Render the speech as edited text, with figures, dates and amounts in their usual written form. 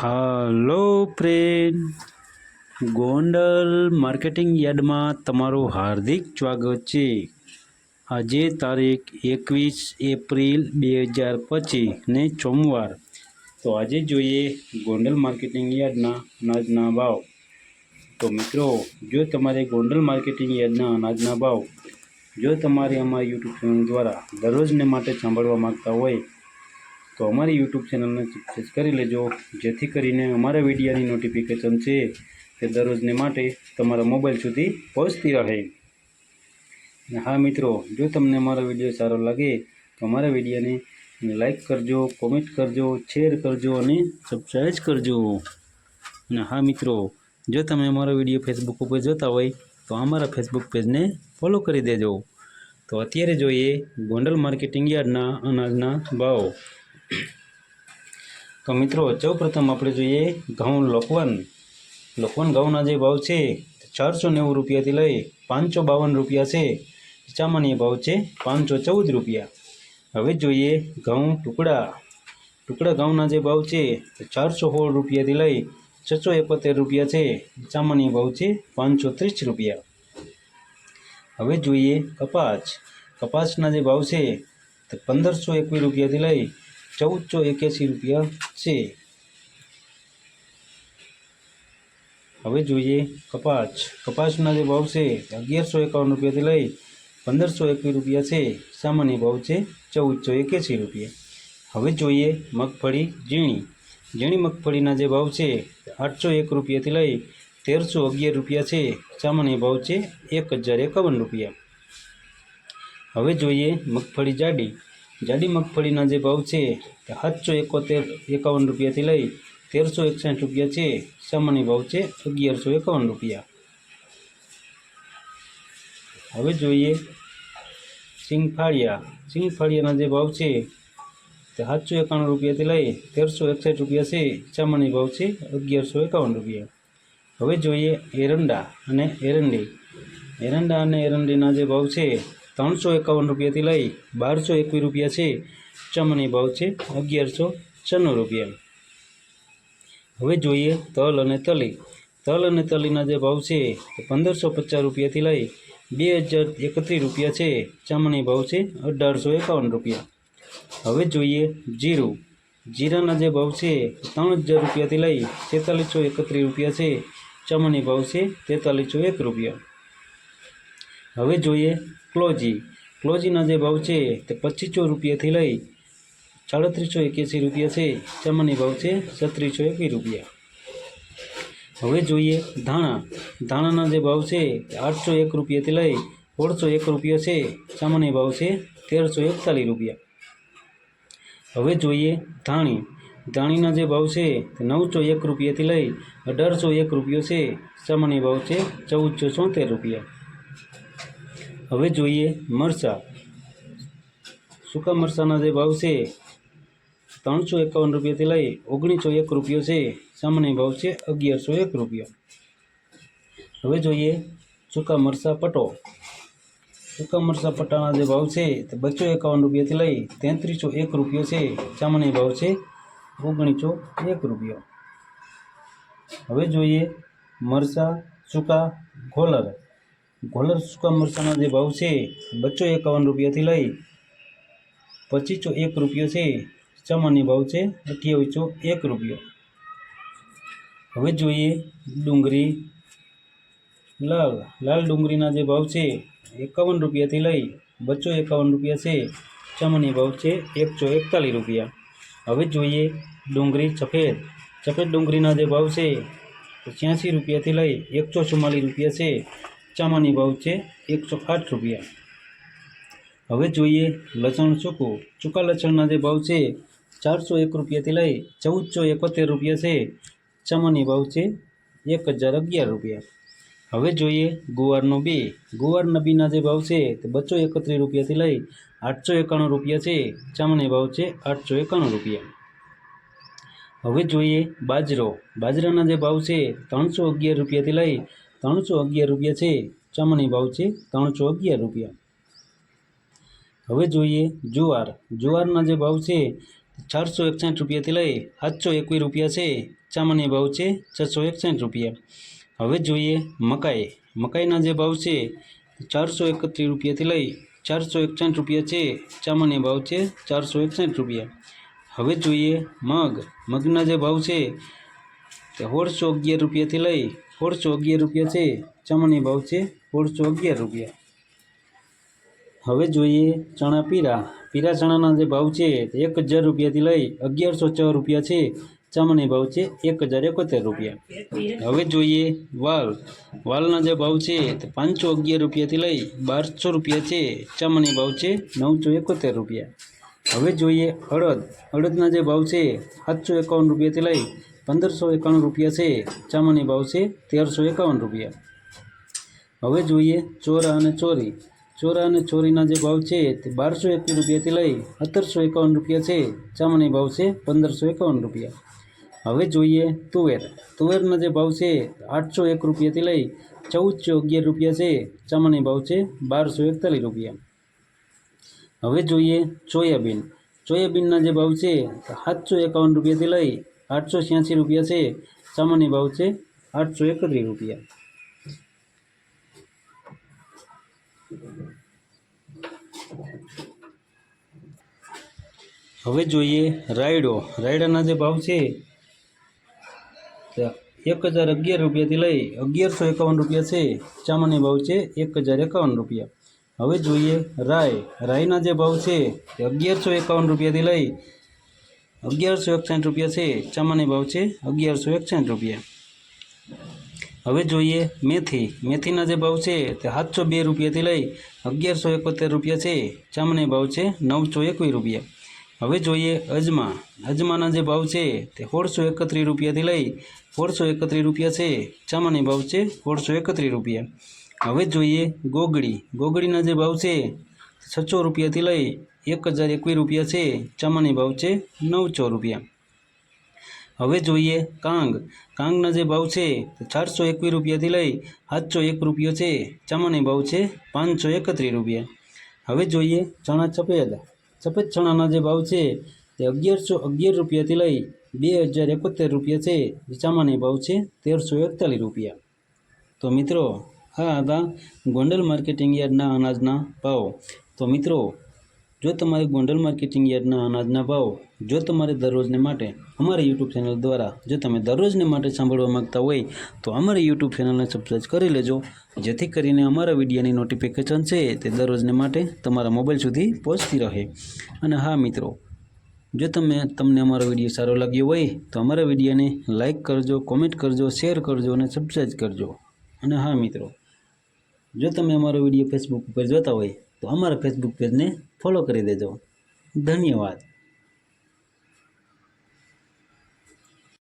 હાલો friend, Gondal marketing યાર્ડમાં તમારું હાર્દિક સ્વાગત છે। આજે તારીખ 21 એપ્રિલ 2025 ને સોમવાર। તો આજે જોઈએ ગોંડલ માર્કેટિંગ યાર્ડના અનાજના ભાવ। તો મિત્રો, જો તમારે ગોંડલ માર્કેટિંગ યાર્ડના અનાજના ભાવ જો તમારે અમારી યુટ્યુબ ચેનલ દ્વારા દરરોજને માટે સાંભળવા માગતા હોય તો અમારી યુટ્યુબ ચેનલને સબસ્ક્રાઈબ કરી લેજો, જેથી કરીને અમારા વિડીયોની નોટિફિકેશન છે તે દરરોજને માટે તમારા મોબાઈલ સુધી પહોંચતી રહે। અને હા મિત્રો, જો તમને અમારો વિડીયો સારો લાગે તો અમારા વિડીયોને લાઈક કરજો, કોમેન્ટ કરજો, શેર કરજો અને સબસ્ક્રાઈબ કરજો। અને હા મિત્રો, જો તમે અમારો વિડીયો ફેસબુક ઉપર જોતા હોય તો અમારા ફેસબુક પેજને ફોલો કરી દેજો। તો અત્યારે જોઈએ ગોંડલ માર્કેટિંગ યાર્ડના અનાજના ભાવ। તો મિત્રો, સૌપ્રથમ આપણે જોઈએ ઘઉં લોકવન ઘઉંના જે ભાવ છે 490 રૂપિયાથી લઈ 552 રૂપિયા છે। સામાન્ય ભાવ છે 514 રૂપિયા। હવે જોઈએ ઘઉં ટુકડા ઘઉંના જે ભાવ છે 416 રૂપિયાથી લઈ 671 રૂપિયા છે। સામાન્ય ભાવ છે 530 રૂપિયા। હવે જોઈએ કપાસના જે ભાવ છે 1521 રૂપિયાથી લઈ 1481 રૂપિયા છે। હવે જોઈએ કપાસના જે ભાવ છે 1151 રૂપિયાથી લઈ 1521 રૂપિયા છે। સામાન્ય ભાવ છે 1481 રૂપિયા। હવે જોઈએ મગફળી ઝીણી મગફળીના જે ભાવ છે 801 રૂપિયાથી લઈ 1311 રૂપિયા છે। સામાન્ય ભાવ છે 1051 રૂપિયા। હવે જોઈએ મગફળી જાડી મગફળીના જે ભાવ છે 751 રૂપિયાથી લઈ 1361 રૂપિયા છે। સામાન્ય ભાવ છે 1151 રૂપિયા। હવે જોઈએ સિંગફાળિયાના જે ભાવ છે 791 રૂપિયાથી લઈ 1361 રૂપિયા છે। સામાન્ય ભાવ છે 1151 રૂપિયા। હવે જોઈએ એરંડા અને એરંડીના જે ભાવ છે 351 રૂપિયાથી લઈ 1221 રૂપિયા છે। સામાન્ય ભાવ છે 1196 રૂપિયા। હવે જોઈએ તલ અને તલીના જે ભાવ છે 1550 રૂપિયાથી લઈ 2031 રૂપિયા છે। સામાન્ય ભાવ છે 1851 રૂપિયા। હવે જોઈએ જીરાના જે ભાવ છે 3000 રૂપિયાથી લઈ 4331 રૂપિયા છે। સામાન્ય ભાવ છે 4301 રૂપિયા। હવે જોઈએ ક્લોજીના જે ભાવ છે તે 2500 રૂપિયાથી લઈ 3781 રૂપિયા છે। સામાન્ય ભાવ છે 3621 રૂપિયા। હવે જોઈએ ધાણાના જે ભાવ છે 801 રૂપિયાથી લઈ 1601 રૂપિયા છે। સામાન્ય ભાવ છે 1341 રૂપિયા। હવે જોઈએ ધાણીના જે ભાવ છે 901 રૂપિયાથી લઈ 1801 રૂપિયો છે। સામાન્ય ભાવ છે 1474 રૂપિયા। હવે જોઈએ સૂકા મરચાંના જે ભાવ છે 351 રૂપિયાથી લઈ 1901 રૂપિયો છે। સામાન્ય ભાવ છે 1101 રૂપિયા। હવે જોઈએ સૂકા મરચાં પટ્ટાના જે ભાવ છે 251 રૂપિયાથી લઈ 3301 રૂપિયો છે। સામાન્ય ભાવ છે 1901 રૂપિયો। હવે જોઈએ મરચાં સૂકા ઘોલર સૂકા મરચાંના જે ભાવ છે 251 રૂપિયાથી લઈ 2501 રૂપિયો છે। સામાન્ય ભાવ છે 2801 રૂપિયો। હવે જોઈએ ડુંગળી લાલ ડુંગળીના જે ભાવ છે 51 રૂપિયાથી લઈ 251 રૂપિયા છે। સામાન્ય ભાવ છે 141 રૂપિયા। હવે જોઈએ ડુંગળી સફેદ ડુંગળીના જે ભાવ છે 86 રૂપિયાથી લઈ 144 રૂપિયા છે। સામાન્ય ભાવ છે 108 રૂપિયા। હવે જોઈએ લસણ સૂકા લસણના જે ભાવ છે 401 રૂપિયાથી લઈ 1471 રૂપિયા છે। સામાન્ય ભાવ છે 1011 રૂપિયા। હવે જોઈએ ગુવારના બીના જે ભાવ છે 231 રૂપિયાથી લઈ 891 રૂપિયા છે। સામાન્ય ભાવ છે 891 રૂપિયા। હવે જોઈએ બાજરાના જે ભાવ છે 311 રૂપિયાથી લઈ 311 રૂપિયા છે। સામાન્ય ભાવ છે 311 રૂપિયા। હવે જોઈએ જુવારના જે ભાવ છે 461 રૂપિયાથી લઈ 721 રૂપિયા છે, સામાન્ય ભાવ છે 661 રૂપિયા। હવે જોઈએ મકાઈ। મકાઈના જે ભાવ છે 431 રૂપિયાથી લઈ 461 રૂપિયા છે, સામાન્ય ભાવ છે 461 રૂપિયા। હવે જોઈએ મગ। મગના જે ભાવ છે તે 1611 રૂપિયાથી લઈ 1611 રૂપિયા છે, સામાન્ય ભાવ છે 1611 રૂપિયા। હવે જોઈએ ચણા પીળા। પીળા ચણાના જે ભાવ છે તે 1000 રૂપિયાથી લઈ 1104 રૂપિયા છે, સામાન્ય ભાવ છે 1071 રૂપિયા। હવે જોઈએ વાલ। વાલના જે ભાવ છે તે 511 રૂપિયાથી લઈ 1200 રૂપિયા છે, સામાન્ય ભાવ છે 971 રૂપિયા। હવે જોઈએ અડદ। અડદના જે ભાવ છે 751 રૂપિયાથી લઈ 1591 રૂપિયા છે, સામાન્ય ભાવ છે 1351 રૂપિયા। હવે જોઈએ ચોરા અને ચોરી। ચોરા અને ચોરીના જે ભાવ છે તે 1221 રૂપિયાથી લઈ 1751 રૂપિયા છે, સામાન્ય ભાવ છે 1551 રૂપિયા। હવે જોઈએ તુવેર। તુવેરના જે ભાવ છે 801 રૂપિયાથી લઈ 1411 રૂપિયા છે, સામાન્ય ભાવ છે 1241 રૂપિયા। હવે જોઈએ સોયાબીન। સોયાબીનના જે ભાવ છે 751 રૂપિયાથી લઈ 886 રૂપિયા છે, સામાન્ય ભાવ છે 831 રૂપિયા। હવે જોઈએ રાયડો। રાયડાના જે ભાવ છે 1011 રૂપિયાથી લઈ 1151 રૂપિયા છે, સામાન્ય ભાવ છે 1051 રૂપિયા। હવે જોઈએ રાઈ। રાઈના જે ભાવ છે તે 1151 રૂપિયાથી લઈ 1161 રૂપિયા છે, સામાન્ય ભાવ છે 1161 રૂપિયા। હવે જોઈએ મેથી। મેથીના જે ભાવ છે તે 702 રૂપિયાથી લઈ 1171 રૂપિયા છે, સામાન્ય ભાવ છે 921 રૂપિયા। હવે જોઈએ અજમા। અજમાના જે ભાવ છે તે 1631 રૂપિયાથી લઈ 1631 રૂપિયા છે, સામાન્ય ભાવ છે 1631 રૂપિયા। હવે જોઈએ ગોગડી। ગોગડીના જે ભાવ છે 600 રૂપિયાથી લઈ 1021 રૂપિયા છે, સામાન્ય ભાવ છે 900 રૂપિયા। હવે જોઈએ કાંગ। કાંગના જે ભાવ છે 421 રૂપિયાથી લઈ 701 રૂપિયો છે, સામાન્ય ભાવ છે 531 રૂપિયા। હવે જોઈએ ચણા સફેદ। સફેદ ચણાના જે ભાવ છે તે 1111 રૂપિયાથી લઈ 2071 રૂપિયા છે, સામાન્ય ભાવ છે 1341 રૂપિયા। તો મિત્રો આ હતા ગોંડલ માર્કેટિંગ યાર્ડના અનાજના ભાવ। તો મિત્રો જો તમારે ગોંડલ માર્કેટિંગ યાર્ડના અનાજના ભાવ જો તમારે દરરોજને માટે અમારી યુટ્યુબ ચેનલ દ્વારા જો તમે દરરોજને માટે સાંભળવા માગતા હોય તો અમારી યુટ્યુબ ચેનલને સબસ્ક્રાઈબ કરી લેજો, જેથી કરીને અમારા વિડીયોની નોટિફિકેશન છે તે દરરોજને માટે તમારા મોબાઈલ સુધી પહોંચતી રહે। અને હા મિત્રો, જો તમને અમારો વિડીયો સારો લાગ્યો હોય તો અમારા વિડીયોને લાઇક કરજો, કોમેન્ટ કરજો, શેર કરજો અને સબસ્ક્રાઈબ કરજો। અને હા મિત્રો, જો તમે અમારો વિડીયો ફેસબુક ઉપર જોતા હોય તો અમારા ફેસબુક પેજને ફોલો કરી દેજો। ધન્યવાદ।